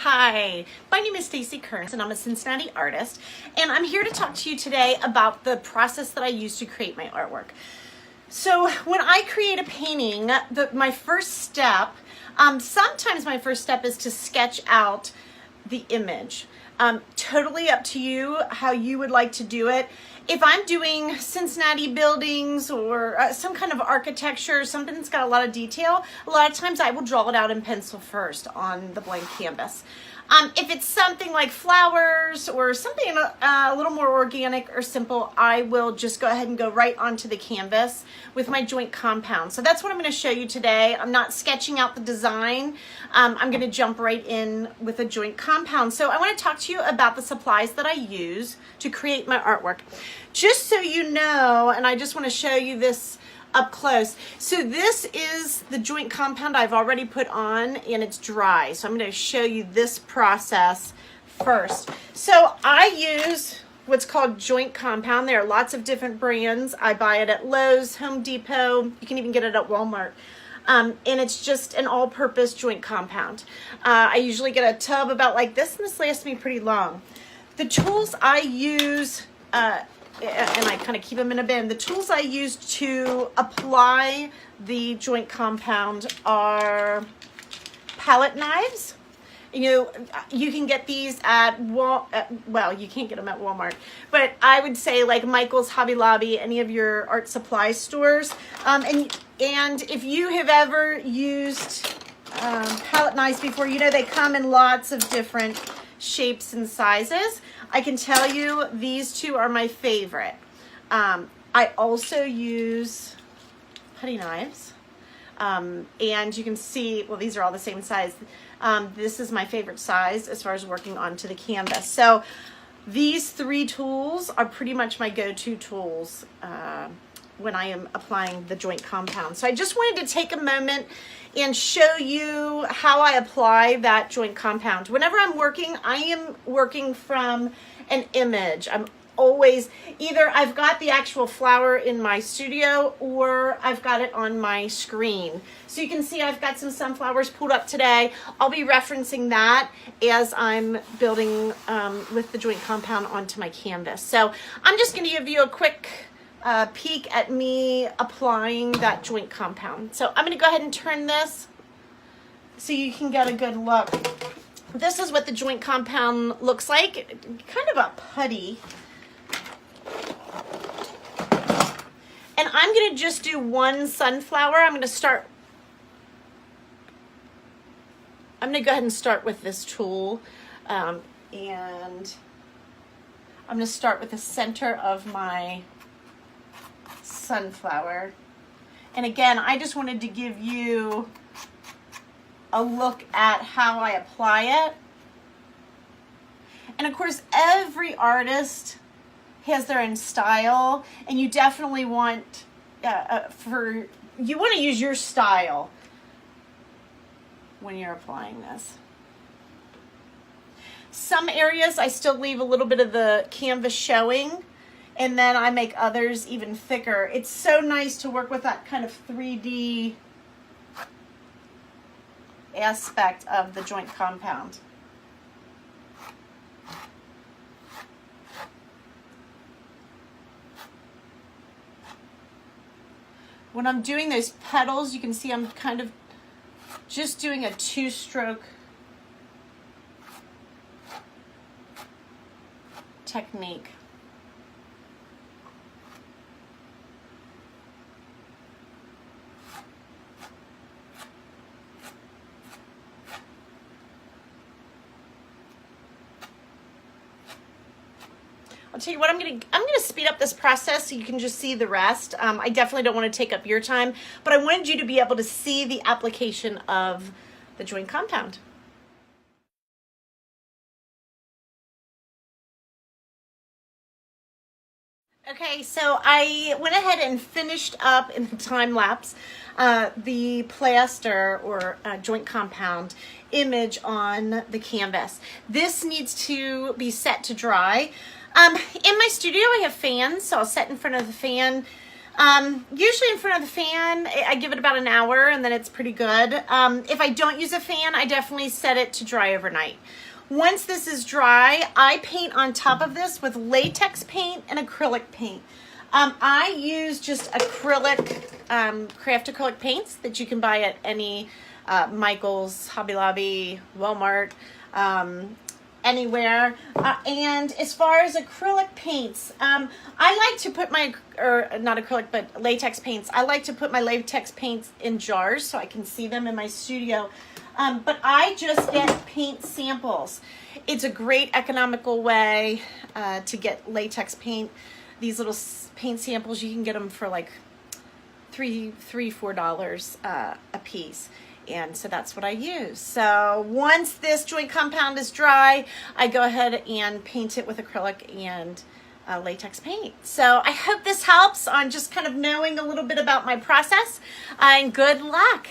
Hi, my name is Stacie Kearns and I'm a Cincinnati artist, and I'm here to talk to you today about the process that I use to create my artwork. So when I create a painting, my first step, sometimes my first step is to sketch out the image. Totally up to you how you would like to do it. If I'm doing Cincinnati buildings or some kind of architecture, something that's got a lot of detail, a lot of times I will draw it out in pencil first on the blank canvas. If it's something like flowers or something a little more organic or simple, I will just go ahead and go right onto the canvas with my joint compound. So that's what I'm going to show you today. I'm not sketching out the design. I'm going to jump right in with a joint compound. So I want to talk to you about the supplies that I use to create my artwork. Just so you know, and I just want to show you this up close. So this is the joint compound I've already put on and it's dry. So I'm going to show you this process first. So I use what's called joint compound. There are lots of different brands. I buy it at Lowe's, Home Depot. You can even get it at Walmart. And it's just an all-purpose joint compound. I usually get a tub about like this, and this lasts me pretty long. The tools I use, and I kind of keep them in a bin. The tools I use to apply the joint compound are palette knives. You can get these at well, you can't get them at Walmart, but I would say like Michael's, Hobby Lobby, any of your art supply stores. And if you have ever used palette knives before, you know they come in lots of different shapes and sizes. I can tell you these two are my favorite. I also use putty knives, and you can see, well, these are all the same size. This is my favorite size as far as working onto the canvas. So these three tools are pretty much my go-to tools when I am applying the joint compound. So I just wanted to take a moment and show you how I apply that joint compound. Whenever I'm working, I am working from an image. I'm always, either I've got the actual flower in my studio or I've got it on my screen. So you can see I've got some sunflowers pulled up today. I'll be referencing that as I'm building with the joint compound onto my canvas. So I'm just gonna give you a quick peek at me applying that joint compound. So I'm going to go ahead and turn this so you can get a good look. This is what the joint compound looks like, kind of a putty. And I'm going to just do one sunflower. I'm going to go ahead and start with this tool, and I'm going to start with the center of my sunflower. And again, I just wanted to give you a look at how I apply it. And of course, every artist has their own style, and you definitely want to use your style when you're applying this. Some areas I still leave a little bit of the canvas showing, and then I make others even thicker. It's so nice to work with that kind of 3D aspect of the joint compound. When I'm doing those petals, you can see I'm kind of just doing a two-stroke technique. I'll tell you what, I'm gonna speed up this process so you can just see the rest. I definitely don't want to take up your time, but I wanted you to be able to see the application of the joint compound. Okay, so I went ahead and finished up in the time lapse the plaster or joint compound image on the canvas. This needs to be set to dry. In my studio I have fans, so I'll set in front of the fan. Usually in front of the fan, I give it about an hour and then it's pretty good. If I don't use a fan, I definitely set it to dry overnight. Once this is dry, I paint on top of this with latex paint and acrylic paint. I use just acrylic, craft acrylic paints that you can buy at any Michael's, Hobby Lobby, Walmart, anywhere. And as far as acrylic paints, I like to put my, or not acrylic, but latex paints. I like to put my latex paints in jars so I can see them in my studio. But I just get paint samples. It's a great economical way to get latex paint. These little paint samples, you can get them for like $4 a piece. And so that's what I use. So once this joint compound is dry, I go ahead and paint it with acrylic and latex paint. So I hope this helps on just kind of knowing a little bit about my process, and good luck.